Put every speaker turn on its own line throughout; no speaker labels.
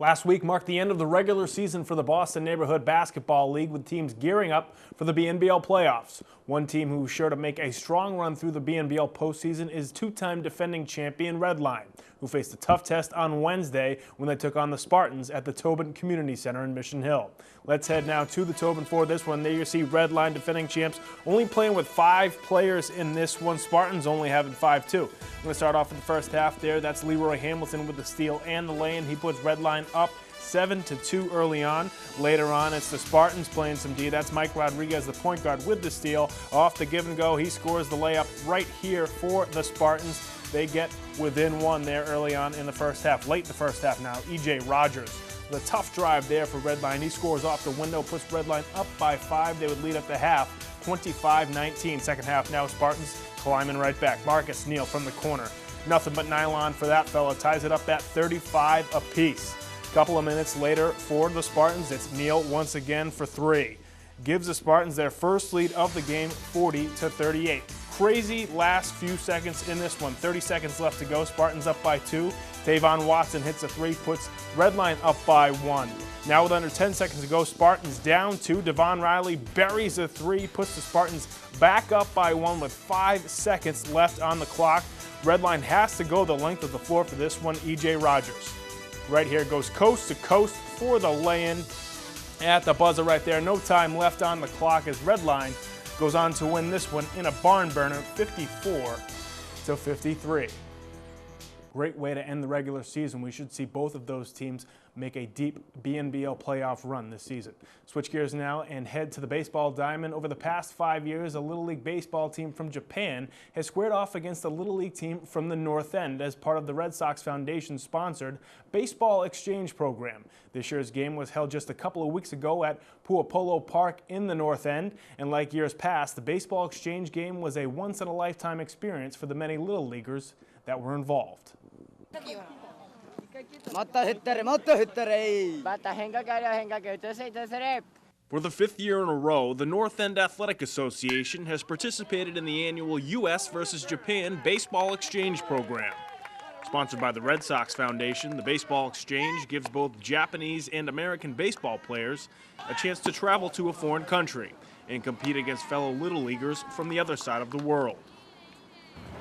Last week marked the end of the regular season for the Boston Neighborhood Basketball League, with teams gearing up for the BNBL playoffs. One team who's sure to make a strong run through the BNBL postseason is two-time defending champion Redline, who faced a tough test on Wednesday when they took on the Spartans at the Tobin Community Center in Mission Hill. Let's head now to the Tobin for this one. There you see Redline defending champs only playing with 5 players in this one. Spartans only having 5 too. I'm going to start off with the first half there. That's Leroy Hamilton with the steal and the lay-in. He puts Redline up 7-2 early on. Later on, it's the Spartans playing some D. That's Mike Rodriguez, the point guard, with the steal. Off the give and go, he scores the layup right here for the Spartans. They get within 1 there early on in the first half. Late in the first half now, E.J. Rogers. The tough drive there for Redline. He scores off the window, puts Redline up by 5. They would lead up the half, 25-19. Second half now, Spartans climbing right back. Marcus Neal from the corner. Nothing but nylon for that fella. Ties it up at 35 apiece. Couple of minutes later for the Spartans, it's Neal once again for 3. Gives the Spartans their first lead of the game, 40-38. Crazy last few seconds in this one. 30 seconds left to go. Spartans up by 2. Tavon Watson hits a 3, puts Redline up by 1. Now with under 10 seconds to go, Spartans down 2. Devon Riley buries a 3, puts the Spartans back up by 1 with 5 seconds left on the clock. Redline has to go the length of the floor for this one. E.J. Rogers right here goes coast to coast for the lay-in at the buzzer right there. No time left on the clock as Redline goes on to win this one in a barn burner, 54-53. Great way to end the regular season. We should see both of those teams make a deep BNBL playoff run this season. Switch gears now and head to the baseball diamond. Over the past 5 years, a Little League baseball team from Japan has squared off against a Little League team from the North End as part of the Red Sox Foundation-sponsored baseball exchange program. This year's game was held just a couple of weeks ago at Puopolo Park in the North End, and like years past, the baseball exchange game was a once-in-a-lifetime experience for the many Little Leaguers that were involved.
For
the 5th year in a row, the North End Athletic Association has participated in the annual U.S. versus Japan Baseball Exchange Program. Sponsored by the Red Sox Foundation, the Baseball Exchange gives both Japanese and American baseball players a chance to travel to a foreign country and compete against fellow Little Leaguers from the other side of the world.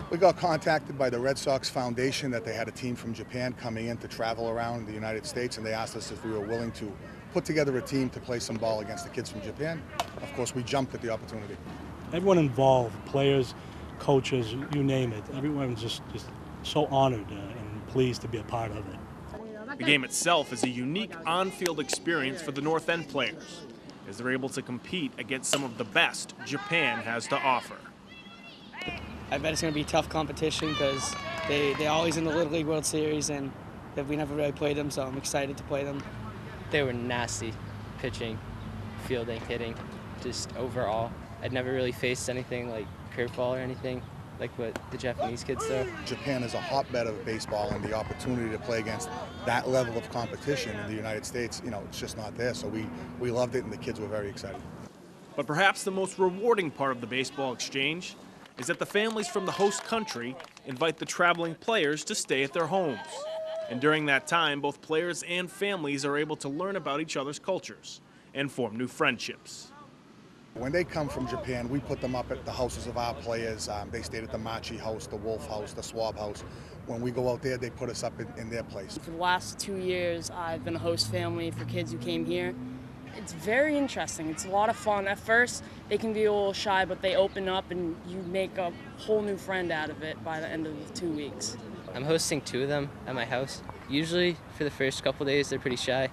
We got contacted by the Red Sox Foundation that they had a team from Japan coming in to travel around the United States, and they asked us if we were willing to put together a team to play some ball against the kids from Japan. Of course, we jumped at the opportunity.
Everyone involved, players, coaches, you name it, everyone's just so honored and pleased to be a part of it.
The game itself is a unique on-field experience for the North End players, as they're able to compete against some of the best Japan has to offer.
I bet it's going to be tough competition because they're always in the Little League World Series and we never really played them, so I'm excited to play them.
They were nasty, pitching, fielding, hitting, just overall. I'd never really faced anything like curveball or anything like what the Japanese kids do.
Japan is a hotbed of baseball, and the opportunity to play against that level of competition in the United States, it's just not there. So we loved it, and the kids were very excited.
But perhaps the most rewarding part of the baseball exchange is that the families from the host country invite the traveling players to stay at their homes. And during that time, both players and families are able to learn about each other's cultures and form new friendships.
When they come from Japan, we put them up at the houses of our players. They stayed at the Machi House, the Wolf House, the Swab House. When we go out there, they put us up in their place.
For the last 2 years, I've been a host family for kids who came here. It's very interesting. It's a lot of fun. At first, they can be a little shy, but they open up and you make a whole new friend out of it by the end of the 2 weeks.
I'm hosting 2 of them at my house. Usually for the first couple days they're pretty shy,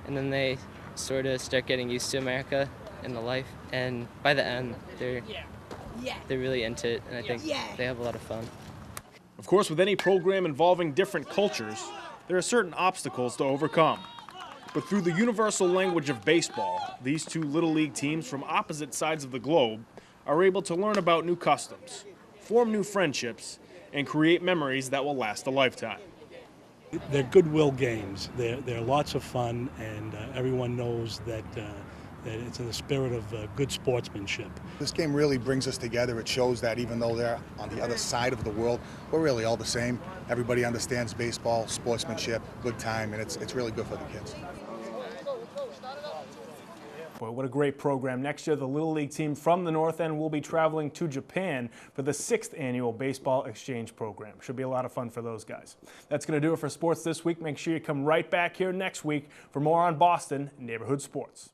and then they sort of start getting used to America and the life, and by the end they're really into it, and I think they have a lot of fun.
Of course, with any program involving different cultures, there are certain obstacles to overcome. But through the universal language of baseball, these 2 Little League teams from opposite sides of the globe are able to learn about new customs, form new friendships, and create memories that will last a lifetime.
They're goodwill games. They're lots of fun, and everyone knows that It's in the spirit of good sportsmanship.
This game really brings us together. It shows that even though they're on the other side of the world, we're really all the same. Everybody understands baseball, sportsmanship, good time, and it's really good for the kids.
Boy, what a great program. Next year, the Little League team from the North End will be traveling to Japan for the 6th annual baseball exchange program. Should be a lot of fun for those guys. That's going to do it for sports this week. Make sure you come right back here next week for more on Boston neighborhood sports.